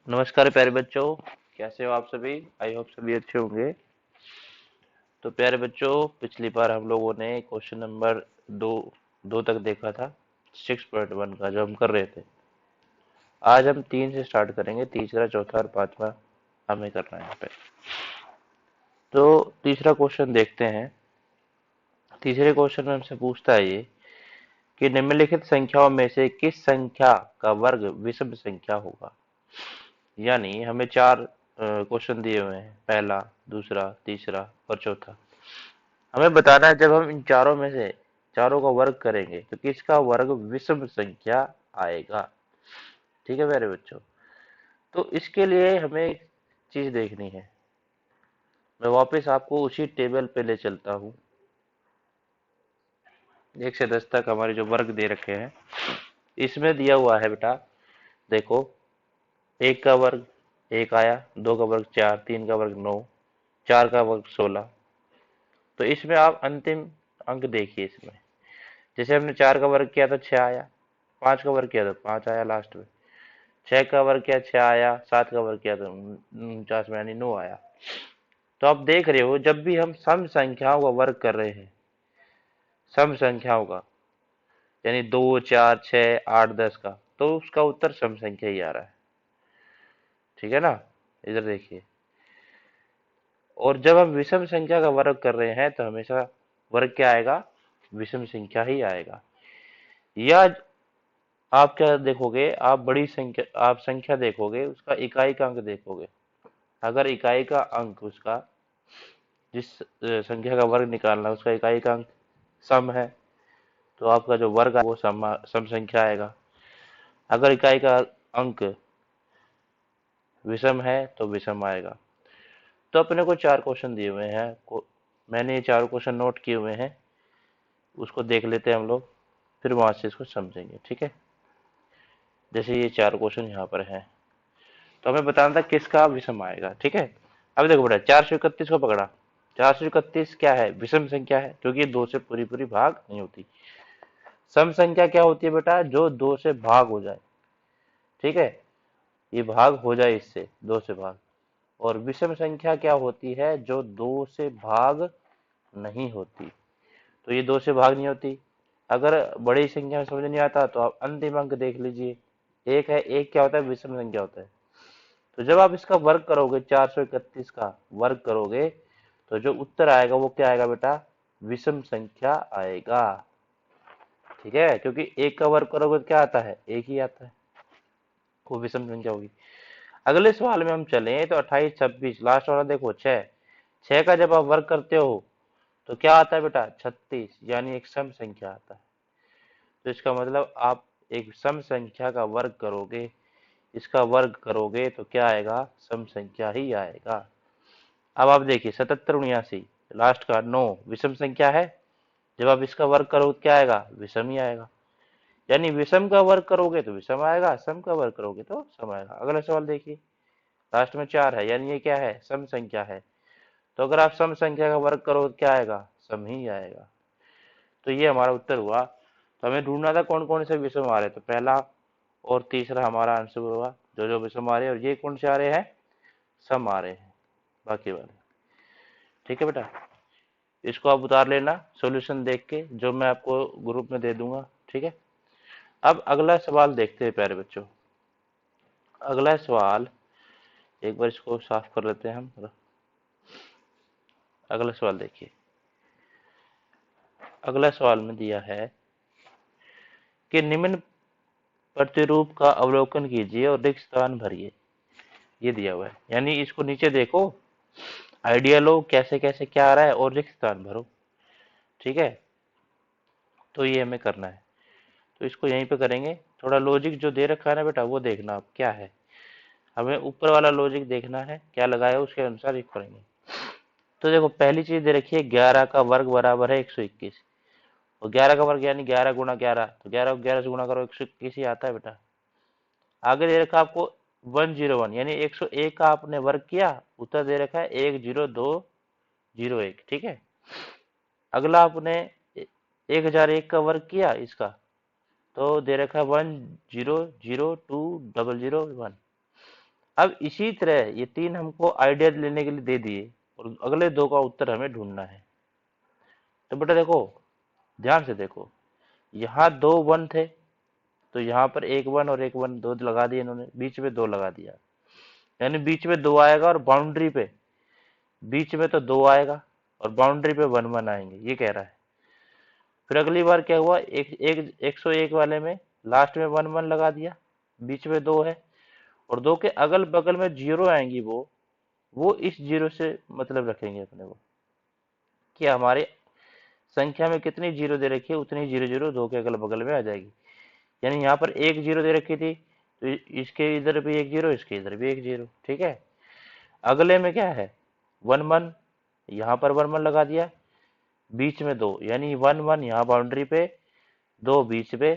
नमस्कार प्यारे बच्चों। कैसे हो आप सभी? आई होप सभी अच्छे होंगे। तो प्यारे बच्चों, पिछली बार हम लोगों ने क्वेश्चन नंबर दो दो तक देखा था, 6.1 का जो हम कर रहे थे। आज हम 3 से स्टार्ट करेंगे, तीसरा चौथा और पांचवा हमें करना है यहाँ पे। तो तीसरा क्वेश्चन देखते हैं। तीसरे क्वेश्चन में हमसे पूछता है ये कि निम्नलिखित संख्याओं में से किस संख्या का वर्ग विषम संख्या होगा। यानी हमें चार क्वेश्चन दिए हुए हैं, पहला, दूसरा, तीसरा और चौथा। हमें बताना है जब हम इन चारों में से चारों का वर्ग करेंगे तो किसका वर्ग विषम संख्या आएगा। ठीक है मेरे बच्चों। तो इसके लिए हमें एक चीज देखनी है। मैं वापस आपको उसी टेबल पे ले चलता हूँ। 1 से 10 तक हमारे जो वर्ग दे रखे हैं, इसमें दिया हुआ है बेटा, देखो। एक का वर्ग एक आया, दो का वर्ग चार, तीन का वर्ग 9, चार का वर्ग 16। तो इसमें आप अंतिम अंक देखिए। इसमें जैसे हमने चार का वर्ग किया तो 6 आया, पांच का वर्ग किया तो 5 आया लास्ट में, छह का वर्ग किया 6 आया, सात का वर्ग किया तो 49 में यानी 9 आया। तो आप देख रहे हो, जब भी हम सम संख्याओं का वर्ग कर रहे हैं, सम संख्याओं का यानी 2 4 6 8 10 का, तो उसका उत्तर सम संख्या ही आ रहा है। ठीक है ना? इधर देखिए। और जब हम विषम संख्या का वर्ग कर रहे हैं तो हमेशा वर्ग क्या आएगा? विषम संख्या ही आएगा। या आप क्या देखोगे? आप बड़ी संख्या, आप संख्या देखोगे, उसका इकाई का अंक देखोगे। अगर इकाई का अंक उसका, जिस संख्या का वर्ग निकालना है उसका इकाई का अंक सम है, तो आपका जो वर्ग है वो सम संख्या आएगा। अगर इकाई का अंक विषम है तो विषम आएगा। तो अपने को चार क्वेश्चन दिए हुए हैं, मैंने ये चार क्वेश्चन नोट किए हुए हैं। उसको देख लेते हैं हम लोग, फिर वहां से इसको समझेंगे। ठीक है? जैसे ये चार क्वेश्चन यहाँ पर हैं, तो हमें बताना था किसका विषम आएगा। ठीक है? अब देखो बेटा, 431 को पकड़ा। 431 क्या है? विषम संख्या है, क्योंकि ये दो से पूरी पूरी भाग नहीं होती। सम संख्या क्या होती है बेटा? जो दो से भाग हो जाए। ठीक है? ये भाग हो जाए, इससे दो से भाग। और विषम संख्या क्या होती है? जो दो से भाग नहीं होती। तो ये दो से भाग नहीं होती। अगर बड़ी संख्या में समझ नहीं आता तो आप अंतिम अंक देख लीजिए। एक है, एक क्या होता है? विषम संख्या होता है। तो जब आप इसका वर्ग करोगे, 431 का वर्ग करोगे, तो जो उत्तर आएगा वो क्या आएगा बेटा? विषम संख्या आएगा। ठीक है? क्योंकि एक का वर्ग करोगे तो क्या आता है? एक ही आता है, वो विषम संख्या होगी। अगले सवाल में हम चलें तो 28 26, लास्ट वाला देखो, 6। 6 का जब आप वर्ग करते हो तो क्या आता है बेटा? 36, यानी एक सम संख्या आता है। तो इसका मतलब आप एक सम संख्या का वर्ग करोगे, इसका वर्ग करोगे तो क्या आएगा? सम संख्या ही आएगा। अब आप देखिए, 77 79, लास्ट का 9 विषम संख्या है। जब आप इसका वर्ग करोगे तो क्या आएगा? विषम ही आएगा। यानी विषम का वर्ग करोगे तो विषम आएगा, सम का वर्ग करोगे तो सम आएगा। अगला सवाल देखिए, लास्ट में 4 है, यानी ये क्या है? सम संख्या है। तो अगर आप सम संख्या का वर्ग करो तो क्या आएगा? सम ही आएगा। तो ये हमारा उत्तर हुआ। तो हमें ढूंढना था कौन कौन से विषम आ रहे। तो पहला और तीसरा हमारा आंसर हुआ, जो जो विषम आ रहे हैं। और ये कौन से आ रहे हैं? सम आ रहे हैं, बाकी वाले। ठीक है बेटा? इसको आप उतार लेना सॉल्यूशन देख के, जो मैं आपको ग्रुप में दे दूंगा। ठीक है? अब अगला सवाल देखते हैं प्यारे बच्चों। अगला सवाल, एक बार इसको साफ कर लेते हैं हम। अगला सवाल देखिए। अगला सवाल में दिया है कि निम्न प्रतिरूप का अवलोकन कीजिए और रिक्त स्थान भरिए। ये दिया हुआ है, यानी इसको नीचे देखो, आइडिया लो कैसे कैसे क्या आ रहा है और रिक्त स्थान भरो। ठीक है? तो ये हमें करना है। तो इसको यहीं पे करेंगे। थोड़ा लॉजिक जो दे रखा है ना बेटा, वो देखना आप क्या है। हमें ऊपर वाला लॉजिक देखना है, क्या लगाया उसके अनुसार ही करेंगे। तो देखो, पहली चीज दे रखी है, 11 का वर्ग बराबर है 121। और 11 का वर्ग यानी 11 गुणा 11, तो 11 को 11 से गुणा करो, 121 ही आता है बेटा। आगे दे रखा आपको 101, यानी 101 का आपने वर्ग किया, उत्तर दे रखा है 10201। ठीक है? अगला आपने 1001 का वर्ग किया इसका, तो दे रखा है 1002021। अब इसी तरह ये 3 हमको आइडिया लेने के लिए दे दिए और अगले 2 का उत्तर हमें ढूंढना है। तो बेटा देखो, ध्यान से देखो, यहाँ 2 1 थे, तो यहाँ पर एक 1 और एक 1 2 लगा दिए इन्होंने, बीच में 2 लगा दिया, यानी बीच में 2 आएगा और बाउंड्री पे बीच में तो 2 आएगा और बाउंड्री पे 1 1 आएंगे, ये कह रहा है। फिर अगली बार क्या हुआ, एक एक 101 वाले में लास्ट में 1 1 लगा दिया, बीच में 2 है और 2 के अगल बगल में 0 आएंगी, वो इस 0 से मतलब रखेंगे अपने को कि हमारे संख्या में कितनी 0 दे रखी है, उतनी 0 0 2 के अगल बगल में आ जाएगी। यानी यहाँ पर एक 0 दे रखी थी, तो इसके इधर भी एक 0, इसके इधर भी एक 0, ठीक है। अगले में क्या है, 1 1, यहाँ पर 1 1 लगा दिया, बीच में 2, यानी 1 1 यहाँ बाउंड्री पे, 2 बीच पे,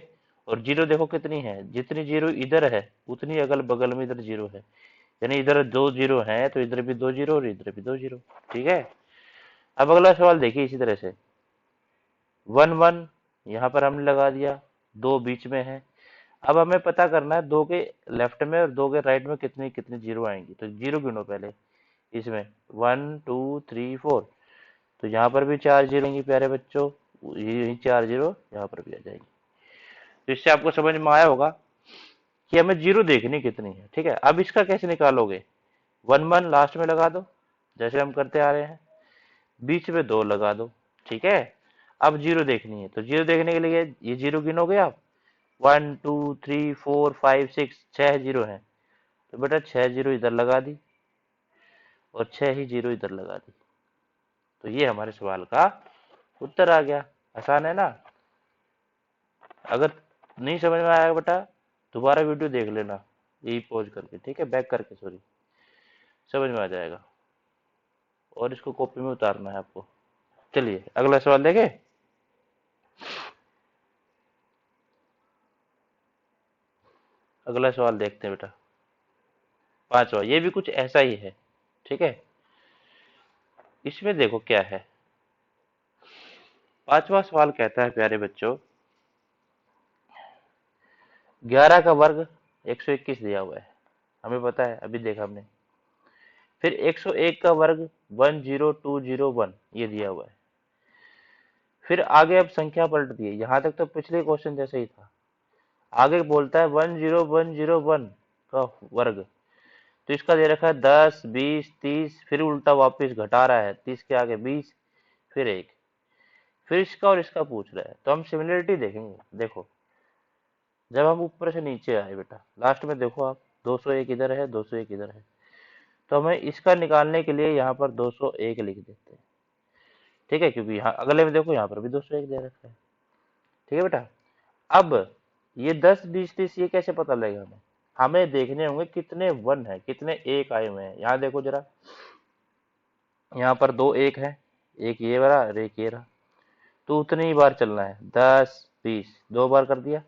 और 0 देखो कितनी है, जितनी 0 इधर है उतनी अगल बगल में इधर 0 है, यानी इधर 2 0 है तो इधर भी 2 0 और इधर भी 2 0, ठीक है। अब अगला सवाल देखिए इसी तरह से, 1 1 यहाँ पर हमने लगा दिया, 2 बीच में है। अब हमें पता करना है 2 के लेफ्ट में और 2 के राइट में कितनी कितनी 0 आएंगी, तो 0 गिनो पहले इसमें, 1 2 3 4, तो यहाँ पर भी 4 0 आएंगी प्यारे बच्चों, यही 4 0 यहाँ पर भी आ जाएगी। तो इससे आपको समझ में आया होगा कि हमें 0 देखनी कितनी है, ठीक है। अब इसका कैसे निकालोगे, 1 1 लास्ट में लगा दो जैसे हम करते आ रहे हैं, बीच में 2 लगा दो, ठीक है। अब 0 देखनी है, तो 0 देखने के लिए ये 0 गिनोगे आप, 1 2 3 4 5 6, 6 0 है, तो बेटा 6 0 इधर लगा दी और 6 ही 0 इधर लगा दी, तो ये हमारे सवाल का उत्तर आ गया। आसान है ना। अगर नहीं समझ में आया बेटा, दोबारा वीडियो देख लेना, यही पॉज करके, ठीक है, बैक करके, सॉरी, समझ में आ जाएगा। और इसको कॉपी में उतारना है आपको। चलिए अगला सवाल देखें। अगला सवाल देखते हैं बेटा, 5वां, ये भी कुछ ऐसा ही है, ठीक है। इसमें देखो क्या है, 5वां सवाल कहता है प्यारे बच्चों, 11 का वर्ग 121 दिया हुआ है, हमें पता है, अभी देखा हमने। फिर 101 का वर्ग 10201 ये दिया हुआ है। फिर आगे अब संख्या पलट दी है, यहां तक तो पिछले क्वेश्चन जैसे ही था। आगे बोलता है 10101 का वर्ग, तो इसका दे रखा है 10 20 30, फिर उल्टा वापस घटा रहा है, 30 के आगे 20, फिर 1, फिर इसका और इसका पूछ रहा है। तो हम सिमिलरिटी देखेंगे। देखो, जब हम ऊपर से नीचे आए बेटा, लास्ट में देखो आप, 201 इधर है, 201 इधर है, तो हमें इसका निकालने के लिए यहाँ पर 201 लिख देते हैं, ठीक है, क्योंकि यहाँ अगले में देखो यहाँ पर भी 201 दे रखा है, ठीक है बेटा। अब ये 10 20 30 ये कैसे पता लगेगा हमें, हमें देखने होंगे कितने 1 है, कितने 1 आए हुए हैं। यहाँ देखो जरा, यहाँ पर 2 1 है, एक ये वाला और एक ये रहा, तो उतनी ही बार चलना है, 10 20 2 बार कर दिया।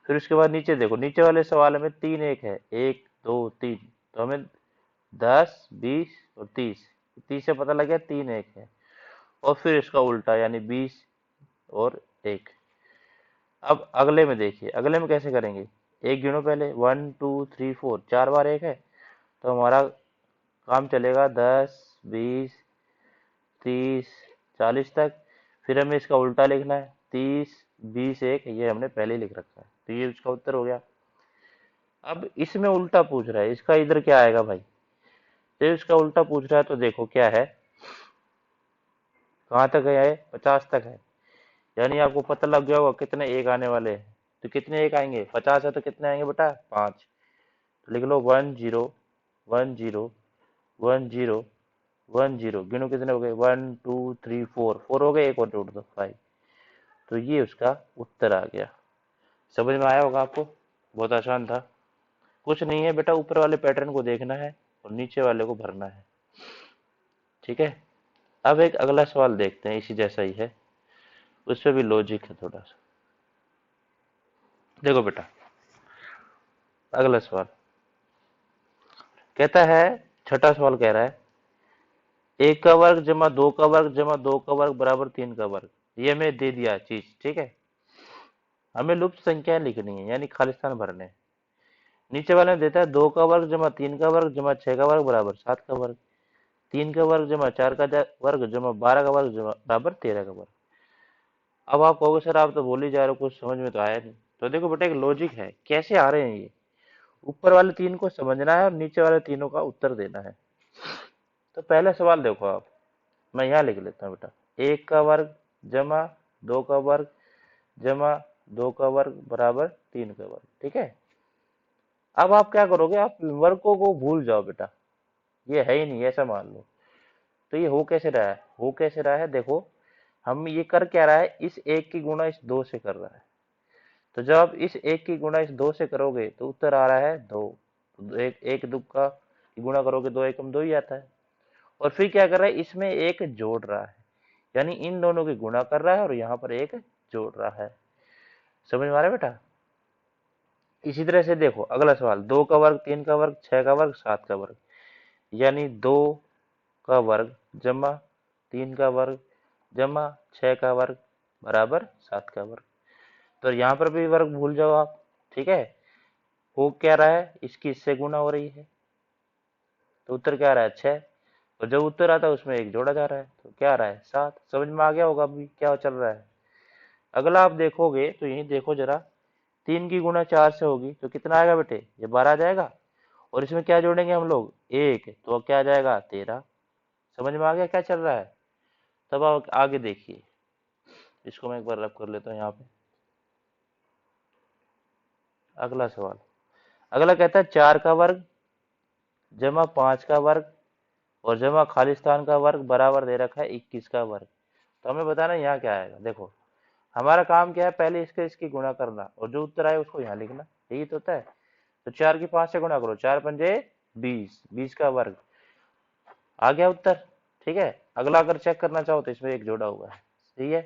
फिर उसके बाद नीचे देखो, नीचे वाले सवाल में 3 1 है, 1 2 3, तो हमें 10 20 और 30, 30 से पता लग गया 3 1 है, और फिर इसका उल्टा यानी 20 और 1। अब अगले में देखिए, अगले में कैसे करेंगे, एक गिनो पहले, 1 2 3 4, 4 बार 1 है, तो हमारा काम चलेगा 10 20 30 40 तक। फिर हमें इसका उल्टा लिखना है, 30 20 1, ये हमने पहले ही लिख रखा है, तो ये इसका उत्तर हो गया। अब इसमें उल्टा पूछ रहा है, इसका इधर क्या आएगा भाई, जब इसका उल्टा पूछ रहा है तो देखो क्या है, कहाँ तक है, 50 तक है, यानी आपको पता लग गया होगा कितने 1 आने वाले हैं। तो कितने 1 आएंगे, 50 है तो कितने आएंगे बेटा, 5, तो लिख लो 1 0 1 0 1 0 1 0, गिनो कितने हो गए, 1 2 3 4, 4 हो गए, एक और जोड़ दो 5, तो ये उसका उत्तर आ गया। समझ में आया होगा आपको, बहुत आसान था, कुछ नहीं है बेटा, ऊपर वाले पैटर्न को देखना है और नीचे वाले को भरना है, ठीक है। अब एक अगला सवाल देखते हैं, इसी जैसा ही है, उसमें भी लॉजिक है थोड़ा सा। देखो बेटा, अगला सवाल कहता है, छठा सवाल कह रहा है, 1 का वर्ग जमा 2 का वर्ग जमा 2 का वर्ग बराबर 3 का वर्ग, ये हमें दे दिया चीज, ठीक है। हमें लुप्त संख्याएं लिखनी है, यानी खालिस्तान भरने हैं। नीचे वाले में देता है 2 का वर्ग जमा 3 का वर्ग जमा 6 का वर्ग बराबर 7 का वर्ग, 3 का वर्ग जमा 4 का वर्ग जमा 12 का वर्ग जमा बराबर 13 का वर्ग। अब आप कहोगे सर आप तो बोल ही जा रहे हो, कुछ समझ में तो आया नहीं। तो देखो बेटा एक लॉजिक है, कैसे आ रहे हैं ये, ऊपर वाले तीन को समझना है और नीचे वाले तीनों का उत्तर देना है। तो पहला सवाल देखो आप, मैं यहाँ लिख लेता हूँ बेटा, 1 का वर्ग जमा 2 का वर्ग जमा 2 का वर्ग बराबर 3 का वर्ग, ठीक है। अब आप क्या करोगे, आप वर्गों को भूल जाओ बेटा, ये है ही नहीं ऐसा मान लो। तो ये हो कैसे रहा है, हो कैसे रहा है, देखो हम ये कर क्या रहा है, इस एक की गुणा इस दो से कर रहा है। तो जब आप इस एक की गुणा इस दो से करोगे तो उत्तर आ रहा है दो। तो एक एक दो का गुणा करोगे, दो एकम दो ही आता है। और फिर क्या कर रहा है, इसमें एक जोड़ रहा है, यानी इन दोनों की गुणा कर रहा है और यहाँ पर एक जोड़ रहा है। समझ में आ रहा है बेटा। इसी तरह से देखो अगला सवाल, 2 का वर्ग 3 का वर्ग 6 का वर्ग 7 का वर्ग, यानी 2 का वर्ग जमा 3 का वर्ग जमा 6 का वर्ग बराबर 7 का वर्ग। तो यहाँ पर भी वर्ग भूल जाओ आप, ठीक है। हो क्या रहा है, इसकी इससे गुणा हो रही है, तो उत्तर क्या आ रहा है 6। और जब उत्तर आता है उसमें एक जोड़ा जा रहा है, तो क्या आ रहा है 7। समझ में आ गया होगा अभी क्या चल रहा है। अगला आप देखोगे तो यही देखो जरा, 3 की गुणा 4 से होगी तो कितना आएगा बेटे, ये 12 आ जाएगा। और इसमें क्या जोड़ेंगे हम लोग, एक, तो क्या आ जाएगा 13। समझ में आ गया क्या चल रहा है। तब आप आगे देखिए, इसको मैं एक बार रब कर लेता हूँ यहाँ पे। अगला सवाल, अगला कहता है 4 का वर्ग जमा 5 का वर्ग और जमा खालिस्तान का वर्ग बराबर दे रखा है 21 का वर्ग। तो हमें बताना यहाँ क्या आएगा। देखो हमारा काम क्या है, पहले इसके इसकी गुणा करना और जो उत्तर आए उसको यहाँ लिखना, यही तो होता है। तो 4 की 5 से गुणा करो, 4 पंजे 20, 20 का वर्ग, आ गया उत्तर, ठीक है। अगला अगर चेक करना चाहो तो इसमें एक जोड़ा हुआ है, सही है।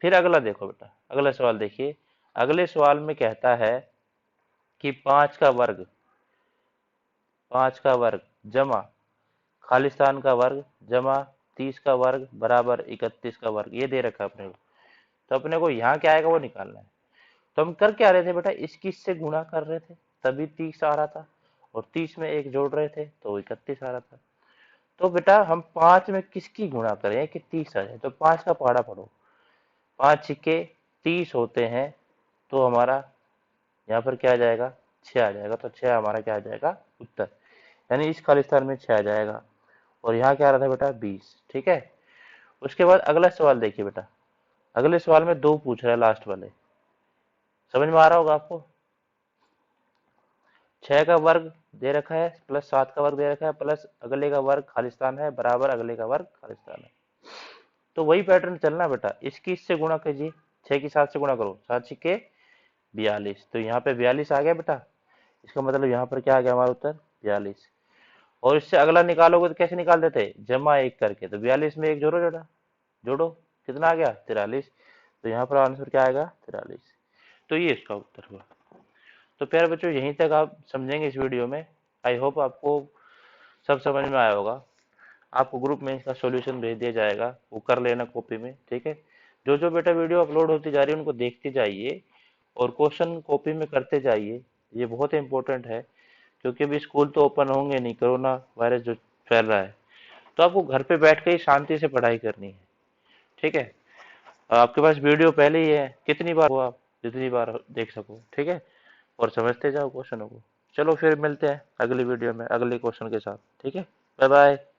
फिर अगला देखो बेटा, अगला सवाल देखिए। अगले सवाल में कहता है कि 5 का वर्ग जमा खालिस्तान का वर्ग जमा 30 का वर्ग बराबर 31 का वर्ग, ये दे रखा है अपने को। तो अपने को यहाँ क्या आएगा वो निकालना है। तो हम कर क्या रहे थे बेटा, इसकी इससे गुणा कर रहे थे तभी 30 आ रहा था, और 30 में एक जोड़ रहे थे तो 31 आ रहा था। तो बेटा हम 5 में किसकी गुणा करें कि 30 आ जाए, तो 5 का पहाड़ा पढ़ो, 5 छिक्के 30 होते हैं, तो हमारा यहाँ पर क्या आ जाएगा 6 आ जाएगा। तो 6 हमारा क्या आ जाएगा उत्तर, यानी इस खालिस्तान में 6 आ जाएगा। और यहाँ क्या आ रहा था बेटा 20, ठीक है। उसके बाद अगला सवाल देखिए बेटा, अगले सवाल में 2 पूछ रहा है लास्ट वाले, समझ में आ रहा होगा आपको। 6 का वर्ग दे रखा है प्लस 7 का वर्ग दे रखा है प्लस अगले का वर्ग खालिस्तान है बराबर अगले का वर्ग खालिस्तान है। तो वही पैटर्न चलना बेटा, इसकी इससे गुणा कीजिए, 6 की 7 से गुणा करो, 7 छिक्के 42, तो यहाँ पे 42 आ गया बेटा। इसका मतलब यहाँ पर क्या आ गया हमारा उत्तर 42। और इससे अगला निकालोगे तो कैसे निकाल देते, जमा 1 करके, तो 42 में एक जोड़ो, जोड़ा जोड़ो, कितना आ गया 43। तो यहाँ पर आंसर क्या आएगा 43। तो ये इसका उत्तर हुआ। तो प्यारे बच्चों यहीं तक आप समझेंगे इस वीडियो में। आई होप आपको सब समझ में आया होगा। आपको ग्रुप में इसका सॉल्यूशन भेज दिया जाएगा, वो कर लेना कॉपी में, ठीक है। जो जो बेटा वीडियो अपलोड होती जा रही है उनको देखते जाइए और क्वेश्चन कॉपी में करते जाइए, ये बहुत इंपॉर्टेंट है। क्योंकि अभी स्कूल तो ओपन होंगे नहीं, कोरोना वायरस जो फैल रहा है, तो आपको घर पे बैठ के ही शांति से पढ़ाई करनी है, ठीक है। आपके पास वीडियो पहले ही है, कितनी बार हो आप जितनी बार देख सको, ठीक है। और समझते जाओ क्वेश्चनों को। चलो फिर मिलते हैं अगली वीडियो में अगले क्वेश्चन के साथ, ठीक है। Bye bye.